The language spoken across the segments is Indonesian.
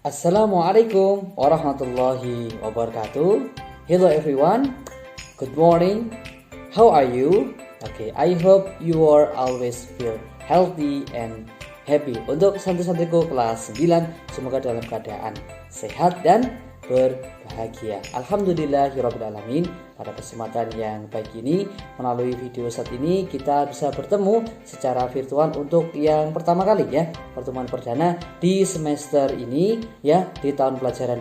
Assalamualaikum warahmatullahi wabarakatuh. Hello everyone. Good morning. How are you? Okay, I hope you are always feel healthy and happy. Untuk santri-santriku kelas 9, semoga dalam keadaan sehat dan berbahagia. Alhamdulillahirrabbilalamin. Pada kesempatan yang baik ini, melalui video saat ini kita bisa bertemu secara virtual untuk yang pertama kali ya, pertemuan perdana di semester ini ya, di tahun pelajaran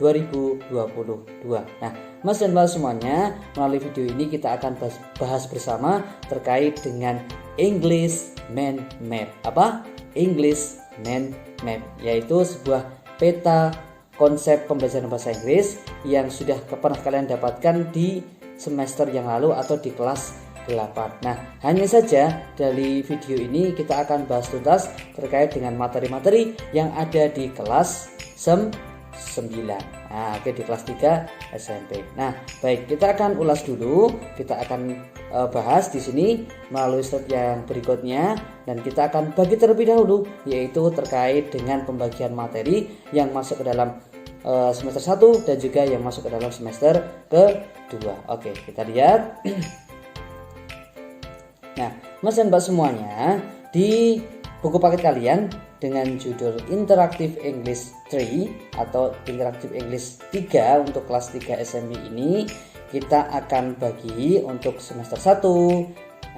2021-2022. Nah, Mas dan Mbak semuanya, melalui video ini kita akan bahas bersama terkait dengan English Mind Map. Apa? English Mind Map, yaitu sebuah peta konsep pembelajaran bahasa Inggris yang sudah pernah kalian dapatkan di semester yang lalu atau di kelas 8. Nah, hanya saja dari video ini kita akan bahas tuntas terkait dengan materi-materi yang ada di kelas 9. Nah, oke, di kelas 3 SMP. Nah, baik, kita akan ulas dulu. Kita akan bahas di sini melalui slide yang berikutnya, dan kita akan bagi terlebih dahulu, yaitu terkait dengan pembagian materi yang masuk ke dalam semester 1 dan juga yang masuk ke dalam semester kedua. Oke, kita lihat. Nah, Mas dan Mbak semuanya, di buku paket kalian dengan judul Interactive English 3 atau Interactive English 3 untuk kelas 3 SMP ini, kita akan bagi untuk semester 1.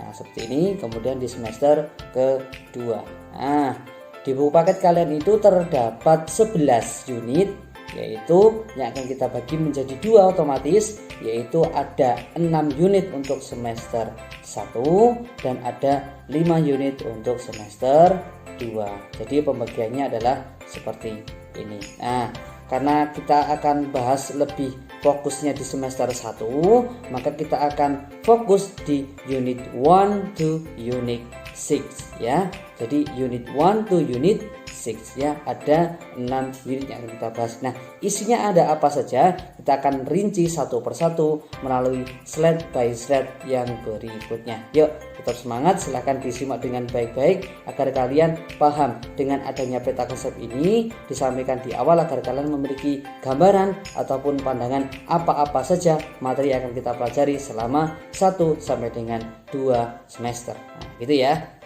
Nah, seperti ini, kemudian di semester kedua. Nah, di buku paket kalian itu terdapat 11 unit, yaitu yang akan kita bagi menjadi 2 otomatis, yaitu ada 6 unit untuk semester 1 dan ada 5 unit untuk semester 2. Jadi pembagiannya adalah seperti ini. Nah, karena kita akan bahas lebih fokusnya di semester 1, maka kita akan fokus di unit 1 to unit 6 ya. Jadi unit 1 to unit 6 ya, ada 6 unit yang akan kita bahas. Nah, isinya ada apa saja? Kita akan rinci satu persatu melalui slide by slide yang berikutnya. Yuk, tetap semangat, silahkan disimak dengan baik-baik agar kalian paham dengan adanya peta konsep ini disampaikan di awal, agar kalian memiliki gambaran ataupun pandangan apa-apa saja materi yang akan kita pelajari selama 1 sampai dengan 2 semester. Nah, gitu ya.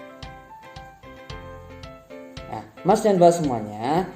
Nah, Mas dan Mbak semuanya,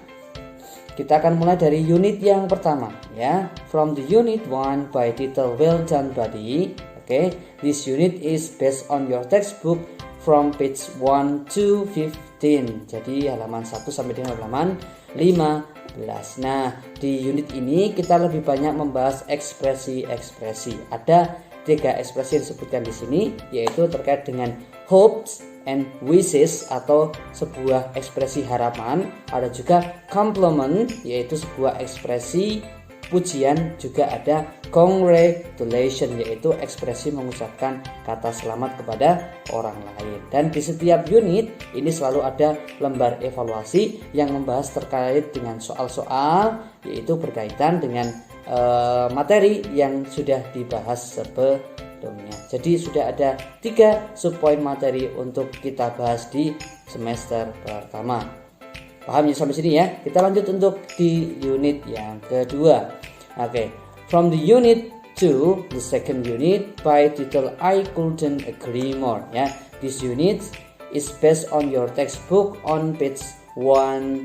kita akan mulai dari unit yang pertama ya. From the unit 1 by title Well Done Buddy. Okay, this unit is based on your textbook from page 1 to 15. Jadi halaman 1 sampai dengan halaman 15. Nah, di unit ini kita lebih banyak membahas ekspresi-ekspresi. Ada 3 ekspresi yang disebutkan di sini, yaitu terkait dengan hopes and wishes atau sebuah ekspresi harapan. Ada juga compliment, yaitu sebuah ekspresi pujian. Juga ada congratulation, yaitu ekspresi mengucapkan kata selamat kepada orang lain. Dan di setiap unit ini selalu ada lembar evaluasi yang membahas terkait dengan soal-soal, yaitu berkaitan dengan materi yang sudah dibahas sebelumnya. Jadi sudah ada 3 subpoin materi untuk kita bahas di semester pertama. Paham ya sampai sini ya? Kita lanjut untuk di unit yang kedua. Oke, from the unit 2, the second unit by title I Couldn't Agree More ya. This unit is based on your textbook on page 17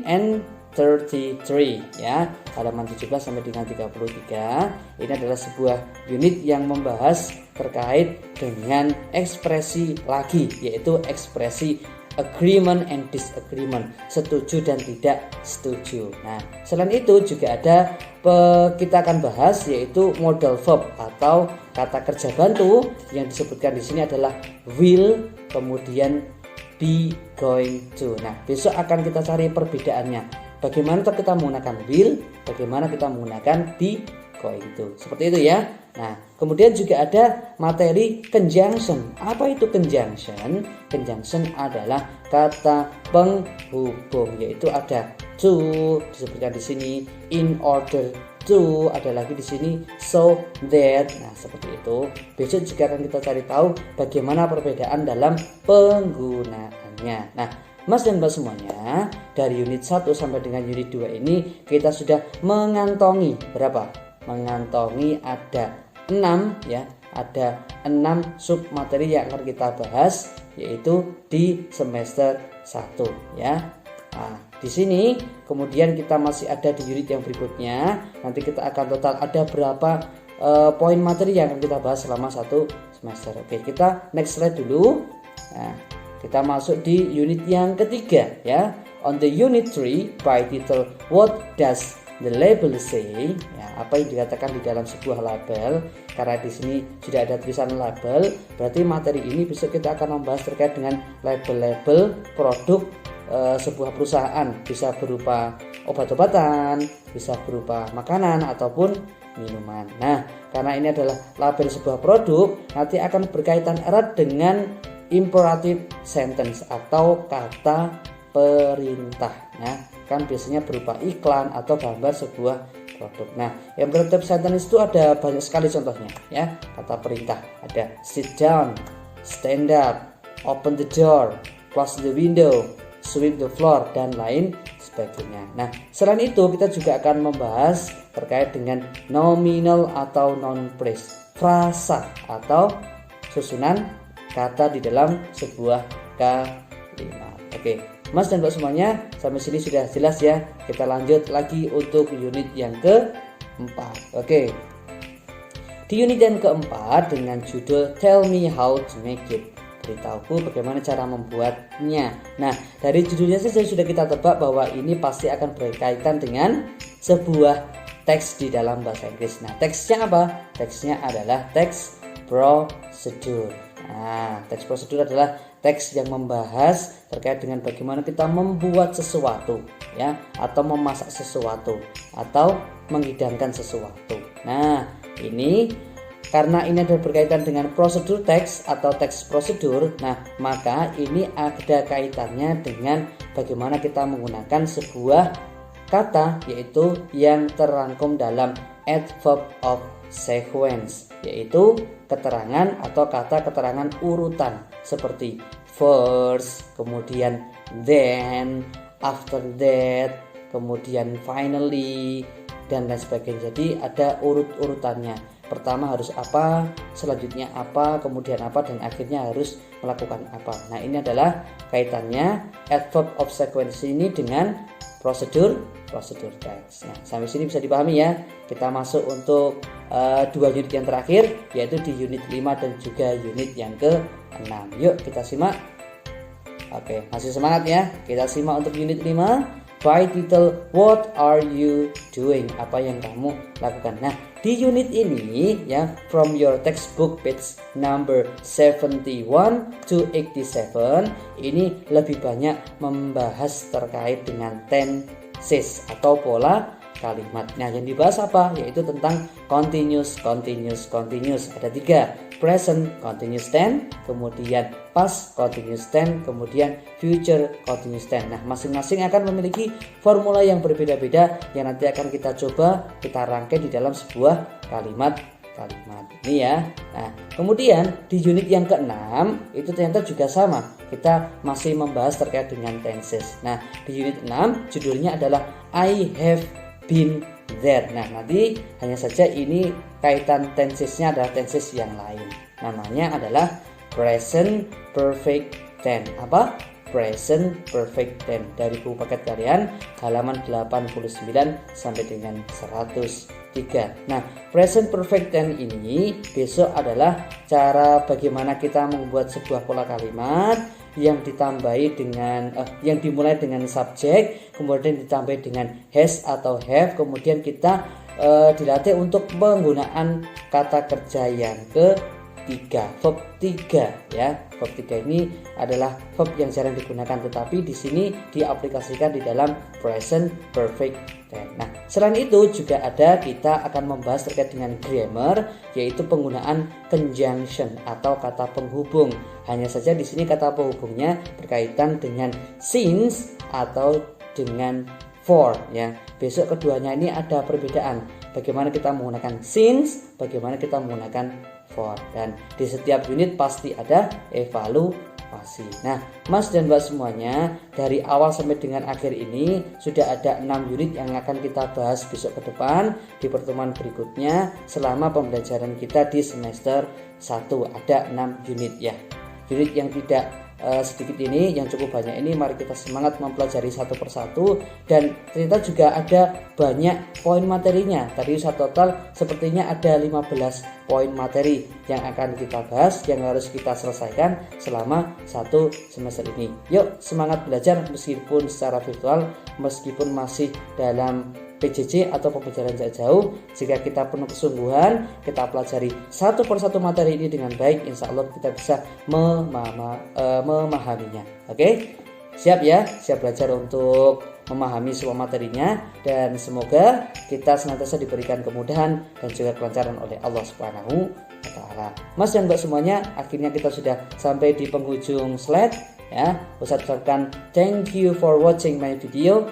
and 33 ya, halaman 17 sampai dengan 33. Ini adalah sebuah unit yang membahas terkait dengan ekspresi lagi, yaitu ekspresi agreement and disagreement, setuju dan tidak setuju. Nah, selain itu juga ada kita akan bahas yaitu modal verb atau kata kerja bantu yang disebutkan di sini adalah will, kemudian be, going to. Nah, besok akan kita cari perbedaannya. Bagaimana kita menggunakan will, bagaimana kita menggunakan be, going to. Seperti itu ya. Nah, kemudian juga ada materi conjunction. Apa itu conjunction? Conjunction adalah kata penghubung, yaitu ada to disebutkan di sini, in order to, ada lagi di sini so that. Nah, seperti itu. Besok juga akan kita cari tahu bagaimana perbedaan dalam penggunaannya. Nah, Mas dan Mbak semuanya, dari unit 1 sampai dengan unit 2 ini kita sudah mengantongi berapa? Mengantongi ada 6 ya. Ada 6 sub materi yang akan kita bahas yaitu di semester 1 ya. Nah, di sini kemudian kita masih ada di unit yang berikutnya. Nanti kita akan total ada berapa poin materi yang akan kita bahas selama 1 semester. Oke, kita next slide dulu. Nah, kita masuk di unit yang ketiga ya. On the unit 3 by title What does the label say? Ya, apa yang dikatakan di dalam sebuah label? Karena di sini sudah ada tulisan label, berarti materi ini besok kita akan membahas terkait dengan label-label produk sebuah perusahaan, bisa berupa obat-obatan, bisa berupa makanan ataupun minuman. Nah, karena ini adalah label sebuah produk, nanti akan berkaitan erat dengan imperative sentence atau kata perintah. Nah, kan biasanya berupa iklan atau gambar sebuah produk. Nah, imperative sentence itu ada banyak sekali contohnya ya. Kata perintah ada sit down, stand up, open the door, close the window, sweep the floor, dan lain sebagainya. Nah, selain itu kita juga akan membahas terkait dengan nominal atau noun phrase, frasa atau susunan kata di dalam sebuah kalimat. Oke, Mas dan Mbak semuanya, sampai sini sudah jelas ya. Kita lanjut lagi untuk unit yang keempat. Oke, di unit yang keempat dengan judul Tell Me How to Make It, beritahuku bagaimana cara membuatnya. Nah, dari judulnya saja sudah kita tebak bahwa ini pasti akan berkaitan dengan sebuah teks di dalam bahasa Inggris. Nah, teksnya apa? Teksnya adalah teks prosedur. Nah, teks prosedur adalah teks yang membahas terkait dengan bagaimana kita membuat sesuatu ya, atau memasak sesuatu atau menghidangkan sesuatu. Nah, ini karena ini ada berkaitan dengan prosedur teks atau teks prosedur, nah maka ini ada kaitannya dengan bagaimana kita menggunakan sebuah kata yaitu yang terangkum dalam adverb of sequence, yaitu keterangan atau kata keterangan urutan seperti first, kemudian then, after that, kemudian finally, dan lain sebagainya. Jadi ada urut-urutannya. Pertama harus apa, selanjutnya apa, kemudian apa, dan akhirnya harus melakukan apa. Nah, ini adalah kaitannya adverb of sequence ini dengan prosedur teks. Nah, sampai sini bisa dipahami ya. Kita masuk untuk dua unit yang terakhir, yaitu di unit 5 dan juga unit yang ke-6. Yuk kita simak. Oke, masih semangat ya. Kita simak untuk unit 5 by title What are you doing? Apa yang kamu lakukan? Nah, di unit ini ya, from your textbook page number 71 to 87, ini lebih banyak membahas terkait dengan tenses atau pola kalimat. Nah, yang dibahas apa? Yaitu tentang continuous. Ada 3, present continuous tense, kemudian past continuous tense, kemudian future continuous tense. Nah, masing-masing akan memiliki formula yang berbeda-beda yang nanti akan kita coba kita rangkai di dalam sebuah kalimat ini ya. Nah, kemudian di unit yang ke-6 itu ternyata juga sama. Kita masih membahas terkait dengan tenses. Nah, di unit 6 judulnya adalah I have been there. Nah, nanti hanya saja ini kaitan tensesnya adalah tenses yang lain. Namanya adalah present perfect tense. Apa? Present perfect tense. Dari buku paket kalian halaman 89 sampai dengan 103. Nah, present perfect tense ini besok adalah cara bagaimana kita membuat sebuah pola kalimat yang ditambahi dengan yang dimulai dengan subjek, kemudian ditambahi dengan has atau have, kemudian kita dilatih untuk penggunaan kata kerja yang ketiga, verb 3 ya. Verb 3 ini adalah verb yang jarang digunakan, tetapi di sini diaplikasikan di dalam present perfect tense. Nah, selain itu juga kita akan membahas terkait dengan grammar, yaitu penggunaan conjunction atau kata penghubung. Hanya saja di sini kata penghubungnya berkaitan dengan since atau dengan for ya. Besok keduanya ini ada perbedaan. Bagaimana kita menggunakan since, bagaimana kita menggunakan for, dan di setiap unit pasti ada evaluasi. masih. Nah, Mas dan Mbak semuanya, dari awal sampai dengan akhir ini sudah ada 6 unit yang akan kita bahas besok ke depan di pertemuan berikutnya selama pembelajaran kita di semester 1. Ada 6 unit ya. Unit yang tidak sedikit ini, yang cukup banyak ini, mari kita semangat mempelajari satu persatu. Dan ternyata juga ada banyak poin materinya. Tadi total sepertinya ada 15 poin materi yang akan kita bahas, yang harus kita selesaikan selama satu semester ini. Yuk semangat belajar meskipun secara virtual, meskipun masih dalam PJJ atau pembelajaran jarak jauh. Jika kita penuh kesungguhan, kita pelajari satu persatu materi ini dengan baik, insya Allah kita bisa memahaminya. Oke? Siap ya? Siap belajar untuk memahami semua materinya, dan semoga kita senantiasa diberikan kemudahan dan juga kelancaran oleh Allah Subhanahu wa taala. Mas dan Mbak semuanya, akhirnya kita sudah sampai di penghujung slide ya. Ustaz ucapkan thank you for watching my video.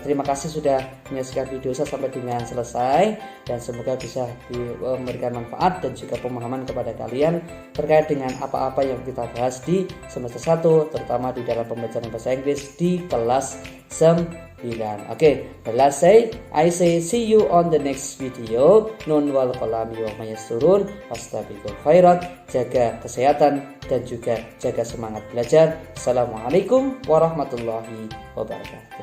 Terima kasih sudah menyaksikan video saya sampai dengan selesai, dan semoga bisa memberikan manfaat dan juga pemahaman kepada kalian terkait dengan apa-apa yang kita bahas di semester 1, terutama di dalam pembelajaran bahasa Inggris di kelas 9. Oke, I say see you on the next video. Nun wal qalam wa mayasturun. Wastabiqul khairat. Jaga kesehatan dan juga jaga semangat belajar. Assalamualaikum warahmatullahi wabarakatuh.